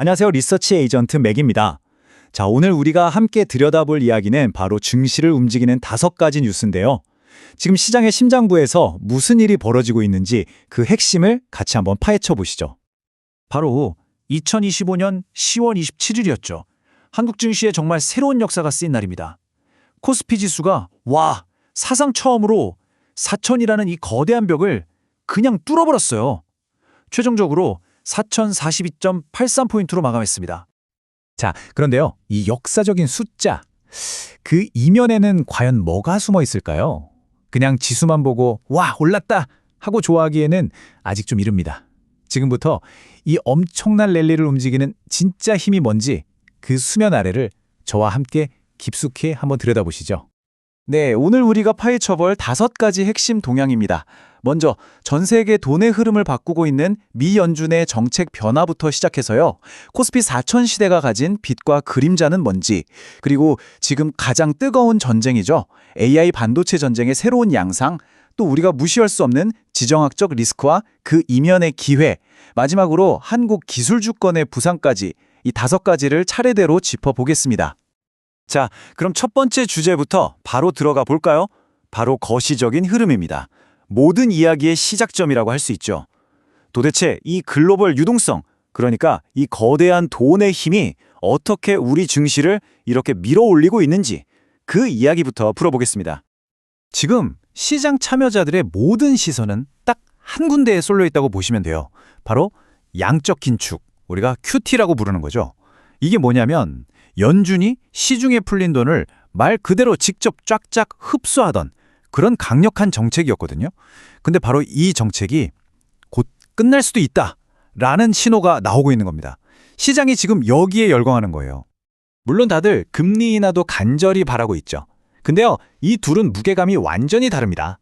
안녕하세요. 리서치 에이전트 맥입니다. 자, 오늘 우리가 함께 들여다볼 이야기는 바로 증시를 움직이는 5가지 뉴스인데요. 지금 시장의 심장부에서 무슨 일이 벌어지고 있는지 그 핵심을 같이 한번 파헤쳐 보시죠. 바로 2025년 10월 27일이었죠. 한국 증시에 정말 새로운 역사가 쓰인 날입니다. 코스피 지수가 사상 처음으로 4천이라는 이 거대한 벽을 그냥 뚫어버렸어요. 최종적으로 4,042.83포인트로 마감했습니다. 자, 그런데요, 이 역사적인 숫자, 그 이면에는 과연 뭐가 숨어 있을까요? 그냥 지수만 보고 와, 올랐다 하고 좋아하기에는 아직 좀 이릅니다. 지금부터 이 엄청난 랠리를 움직이는 진짜 힘이 뭔지 그 수면 아래를 저와 함께 깊숙이 한번 들여다보시죠. 네, 오늘 우리가 파헤쳐볼 5가지 핵심 동향입니다. 먼저 전 세계 돈의 흐름을 바꾸고 있는 미 연준의 정책 변화부터 시작해서요. 코스피 4천 시대가 가진 빛과 그림자는 뭔지, 그리고 지금 가장 뜨거운 전쟁이죠. AI 반도체 전쟁의 새로운 양상, 또 우리가 무시할 수 없는 지정학적 리스크와 그 이면의 기회, 마지막으로 한국 기술 주권의 부상까지 이 5가지를 차례대로 짚어보겠습니다. 자, 그럼 첫 번째 주제부터 바로 들어가 볼까요? 바로 거시적인 흐름입니다. 모든 이야기의 시작점이라고 할 수 있죠. 도대체 이 글로벌 유동성, 그러니까 이 거대한 돈의 힘이 어떻게 우리 증시를 이렇게 밀어올리고 있는지 그 이야기부터 풀어보겠습니다. 지금 시장 참여자들의 모든 시선은 딱 한 군데에 쏠려 있다고 보시면 돼요. 바로 양적 긴축, 우리가 QT라고 부르는 거죠. 이게 뭐냐면 연준이 시중에 풀린 돈을 말 그대로 직접 쫙쫙 흡수하던 그런 강력한 정책이었거든요. 근데 바로 이 정책이 곧 끝날 수도 있다라는 신호가 나오고 있는 겁니다. 시장이 지금 여기에 열광하는 거예요. 물론 다들 금리 인하도 간절히 바라고 있죠. 근데요, 이 둘은 무게감이 완전히 다릅니다.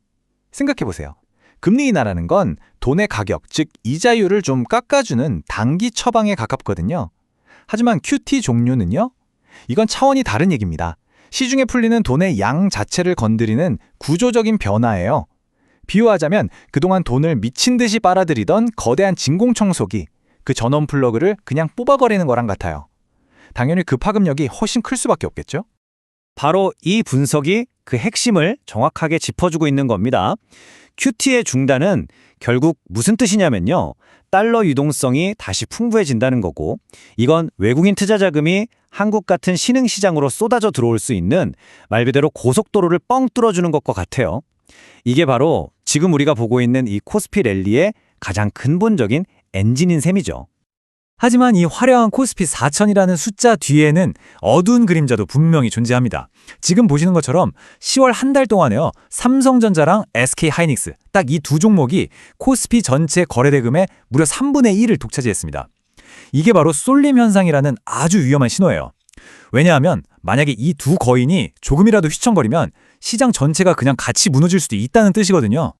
생각해보세요. 금리 인하라는 건 돈의 가격, 즉 이자율을 좀 깎아주는 단기 처방에 가깝거든요. 하지만 QT 종류는요? 이건 차원이 다른 얘기입니다. 시중에 풀리는 돈의 양 자체를 건드리는 구조적인 변화예요. 비유하자면 그동안 돈을 미친 듯이 빨아들이던 거대한 진공청소기, 그 전원 플러그를 그냥 뽑아버리는 거랑 같아요. 당연히 그 파급력이 훨씬 클 수밖에 없겠죠? 바로 이 분석이 그 핵심을 정확하게 짚어주고 있는 겁니다. QT의 중단은 결국 무슨 뜻이냐면요. 달러 유동성이 다시 풍부해진다는 거고, 이건 외국인 투자 자금이 한국 같은 신흥시장으로 쏟아져 들어올 수 있는 말 그대로 고속도로를 뻥 뚫어주는 것과 같아요. 이게 바로 지금 우리가 보고 있는 이 코스피 랠리의 가장 근본적인 엔진인 셈이죠. 하지만 이 화려한 코스피 4천이라는 숫자 뒤에는 어두운 그림자도 분명히 존재합니다. 지금 보시는 것처럼 10월 한 달 동안에요. 삼성전자랑 SK하이닉스 딱 이 두 종목이 코스피 전체 거래대금의 무려 3분의 1을 독차지했습니다. 이게 바로 쏠림 현상이라는 아주 위험한 신호예요. 왜냐하면 만약에 이 두 거인이 조금이라도 휘청거리면 시장 전체가 그냥 같이 무너질 수도 있다는 뜻이거든요.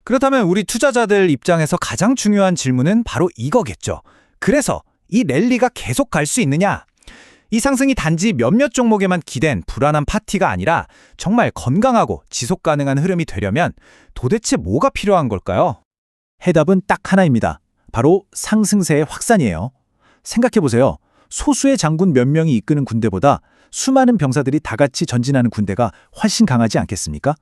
그렇다면 우리 투자자들 입장에서 가장 중요한 질문은 바로 이거겠죠. 그래서 이 랠리가 계속 갈 수 있느냐? 이 상승이 단지 몇몇 종목에만 기댄 불안한 파티가 아니라 정말 건강하고 지속 가능한 흐름이 되려면 도대체 뭐가 필요한 걸까요? 해답은 딱 하나입니다. 바로 상승세의 확산이에요. 생각해보세요. 소수의 장군 몇 명이 이끄는 군대보다 수많은 병사들이 다 같이 전진하는 군대가 훨씬 강하지 않겠습니까?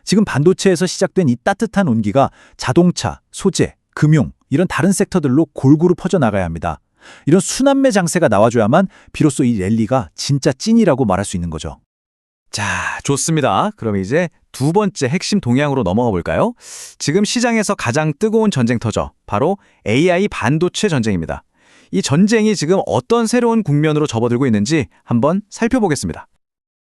지금 반도체에서 시작된 이 따뜻한 온기가 자동차, 소재, 금융, 이런 다른 섹터들로 골고루 퍼져나가야 합니다. 이런 순환매 장세가 나와줘야만 비로소 이 랠리가 진짜 찐이라고 말할 수 있는 거죠. 자, 좋습니다. 그럼 이제 두 번째 핵심 동향으로 넘어가 볼까요? 지금 시장에서 가장 뜨거운 전쟁터죠. 바로 AI 반도체 전쟁입니다. 이 전쟁이 지금 어떤 새로운 국면으로 접어들고 있는지 한번 살펴보겠습니다.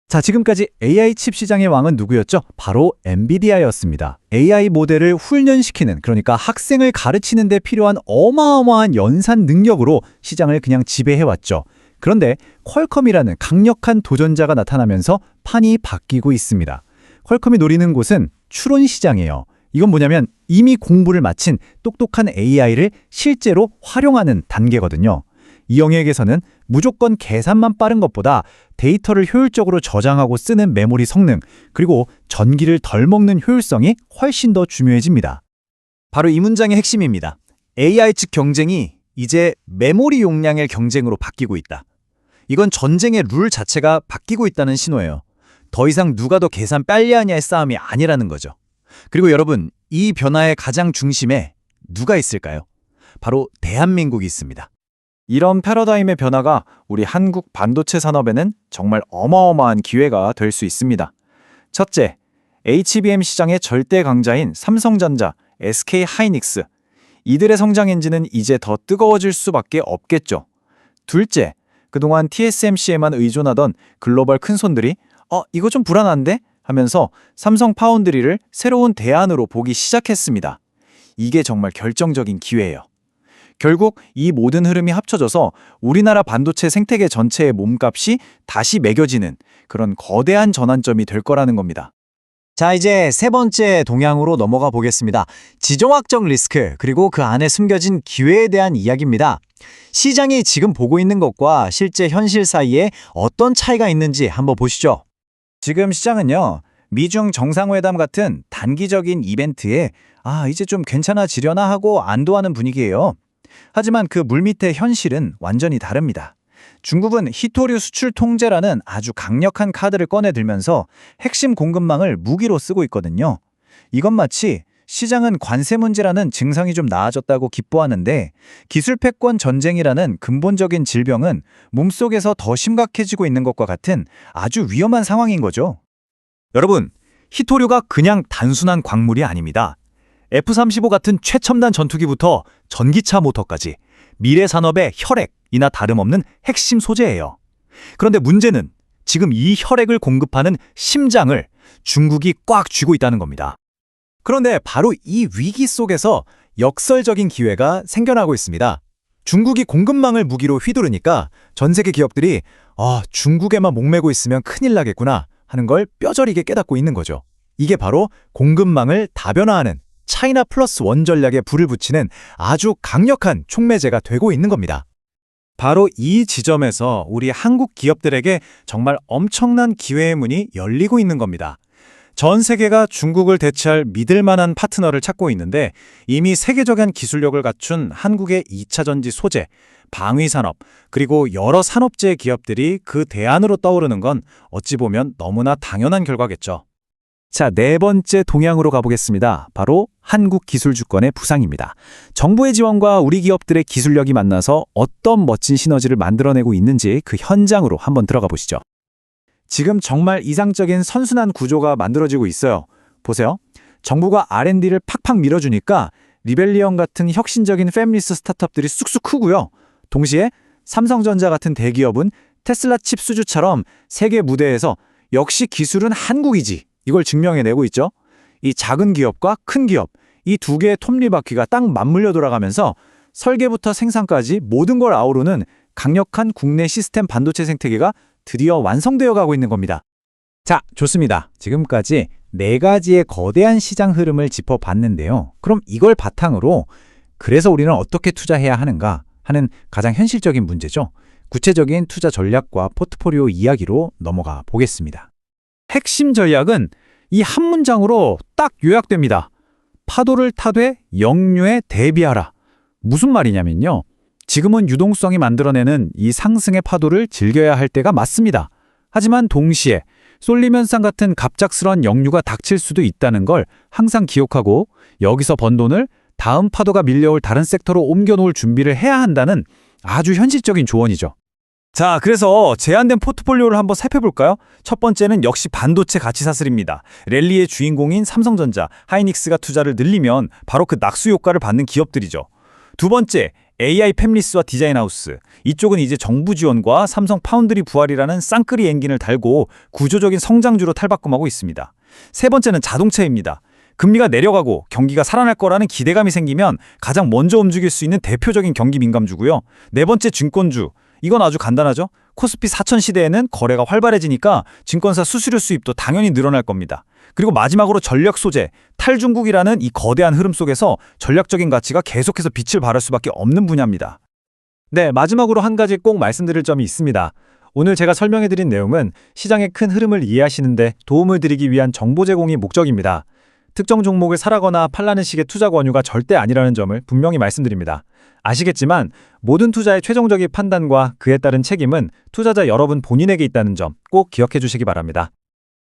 자, 지금까지 AI 칩 시장의 왕은 누구였죠? 바로 엔비디아였습니다. AI 모델을 훈련시키는, 그러니까 학생을 가르치는 데 필요한 어마어마한 연산 능력으로 시장을 그냥 지배해왔죠. 그런데 퀄컴이라는 강력한 도전자가 나타나면서 판이 바뀌고 있습니다. 퀄컴이 노리는 곳은 추론 시장이에요. 이건 뭐냐면 이미 공부를 마친 똑똑한 AI를 실제로 활용하는 단계거든요. 이 영역에서는 무조건 계산만 빠른 것보다 데이터를 효율적으로 저장하고 쓰는 메모리 성능, 그리고 전기를 덜 먹는 효율성이 훨씬 더 중요해집니다. 바로 이 문장의 핵심입니다. AI 측 경쟁이 이제 메모리 용량의 경쟁으로 바뀌고 있다. 이건 전쟁의 룰 자체가 바뀌고 있다는 신호예요. 더 이상 누가 더 계산 빨리 하냐의 싸움이 아니라는 거죠. 그리고 여러분, 이 변화의 가장 중심에 누가 있을까요? 바로 대한민국이 있습니다. 이런 패러다임의 변화가 우리 한국 반도체 산업에는 정말 어마어마한 기회가 될 수 있습니다. 첫째, HBM 시장의 절대 강자인 삼성전자, SK 하이닉스. 이들의 성장 엔진은 이제 더 뜨거워질 수밖에 없겠죠. 둘째, 그동안 TSMC에만 의존하던 글로벌 큰손들이 이거 좀 불안한데? 하면서 삼성 파운드리를 새로운 대안으로 보기 시작했습니다. 이게 정말 결정적인 기회예요. 결국 이 모든 흐름이 합쳐져서 우리나라 반도체 생태계 전체의 몸값이 다시 매겨지는 그런 거대한 전환점이 될 거라는 겁니다. 자, 이제 세 번째 동향으로 넘어가 보겠습니다. 지정학적 리스크, 그리고 그 안에 숨겨진 기회에 대한 이야기입니다. 시장이 지금 보고 있는 것과 실제 현실 사이에 어떤 차이가 있는지 한번 보시죠. 지금 시장은요, 미중 정상회담 같은 단기적인 이벤트에 이제 좀 괜찮아지려나 하고 안도하는 분위기예요. 하지만 그 물밑의 현실은 완전히 다릅니다. 중국은 히토류 수출 통제라는 아주 강력한 카드를 꺼내들면서 핵심 공급망을 무기로 쓰고 있거든요. 이건 마치 시장은 관세 문제라는 증상이 좀 나아졌다고 기뻐하는데 기술 패권 전쟁이라는 근본적인 질병은 몸속에서 더 심각해지고 있는 것과 같은 아주 위험한 상황인 거죠. 여러분, 히토류가 그냥 단순한 광물이 아닙니다. F-35 같은 최첨단 전투기부터 전기차 모터까지 미래 산업의 혈액이나 다름없는 핵심 소재예요. 그런데 문제는 지금 이 혈액을 공급하는 심장을 중국이 꽉 쥐고 있다는 겁니다. 그런데 바로 이 위기 속에서 역설적인 기회가 생겨나고 있습니다. 중국이 공급망을 무기로 휘두르니까 전 세계 기업들이 중국에만 목매고 있으면 큰일 나겠구나 하는 걸 뼈저리게 깨닫고 있는 거죠. 이게 바로 공급망을 다변화하는 차이나 플러스 원 전략에 불을 붙이는 아주 강력한 촉매제가 되고 있는 겁니다. 바로 이 지점에서 우리 한국 기업들에게 정말 엄청난 기회의 문이 열리고 있는 겁니다. 전 세계가 중국을 대체할 믿을 만한 파트너를 찾고 있는데 이미 세계적인 기술력을 갖춘 한국의 2차 전지 소재, 방위산업, 그리고 여러 산업재의 기업들이 그 대안으로 떠오르는 건 어찌 보면 너무나 당연한 결과겠죠. 자, 네 번째 동향으로 가보겠습니다. 바로 한국 기술주권의 부상입니다. 정부의 지원과 우리 기업들의 기술력이 만나서 어떤 멋진 시너지를 만들어내고 있는지 그 현장으로 한번 들어가 보시죠. 지금 정말 이상적인 선순환 구조가 만들어지고 있어요. 보세요. 정부가 R&D를 팍팍 밀어주니까 리벨리언 같은 혁신적인 패밀리스 스타트업들이 쑥쑥 크고요. 동시에 삼성전자 같은 대기업은 테슬라 칩 수주처럼 세계 무대에서 역시 기술은 한국이지, 이걸 증명해내고 있죠. 이 작은 기업과 큰 기업, 이 두 개의 톱니바퀴가 딱 맞물려 돌아가면서 설계부터 생산까지 모든 걸 아우르는 강력한 국내 시스템 반도체 생태계가 드디어 완성되어 가고 있는 겁니다. 자, 좋습니다. 지금까지 네 가지의 거대한 시장 흐름을 짚어봤는데요. 그럼 이걸 바탕으로 그래서 우리는 어떻게 투자해야 하는가 하는 가장 현실적인 문제죠. 구체적인 투자 전략과 포트폴리오 이야기로 넘어가 보겠습니다. 핵심 전략은 이 한 문장으로 딱 요약됩니다. 파도를 타되 역류에 대비하라. 무슨 말이냐면요. 지금은 유동성이 만들어내는 이 상승의 파도를 즐겨야 할 때가 맞습니다. 하지만 동시에 쏠림 현상 같은 갑작스러운 역류가 닥칠 수도 있다는 걸 항상 기억하고 여기서 번 돈을 다음 파도가 밀려올 다른 섹터로 옮겨놓을 준비를 해야 한다는 아주 현실적인 조언이죠. 자, 그래서 제한된 포트폴리오를 한번 살펴볼까요? 첫 번째는 역시 반도체 가치 사슬입니다. 랠리의 주인공인 삼성전자, 하이닉스가 투자를 늘리면 바로 그 낙수 효과를 받는 기업들이죠. 두 번째, AI 팹리스와 디자인하우스. 이쪽은 이제 정부 지원과 삼성 파운드리 부활이라는 쌍끌이 엔진을 달고 구조적인 성장주로 탈바꿈하고 있습니다. 세 번째는 자동차입니다. 금리가 내려가고 경기가 살아날 거라는 기대감이 생기면 가장 먼저 움직일 수 있는 대표적인 경기 민감주고요. 네 번째 증권주. 이건 아주 간단하죠. 코스피 4000 시대에는 거래가 활발해지니까 증권사 수수료 수입도 당연히 늘어날 겁니다. 그리고 마지막으로 전력 소재, 탈중국이라는 이 거대한 흐름 속에서 전략적인 가치가 계속해서 빛을 발할 수밖에 없는 분야입니다. 네, 마지막으로 한 가지 꼭 말씀드릴 점이 있습니다. 오늘 제가 설명해드린 내용은 시장의 큰 흐름을 이해하시는데 도움을 드리기 위한 정보 제공이 목적입니다. 특정 종목을 사라거나 팔라는 식의 투자 권유가 절대 아니라는 점을 분명히 말씀드립니다. 아시겠지만 모든 투자의 최종적인 판단과 그에 따른 책임은 투자자 여러분 본인에게 있다는 점 꼭 기억해 주시기 바랍니다.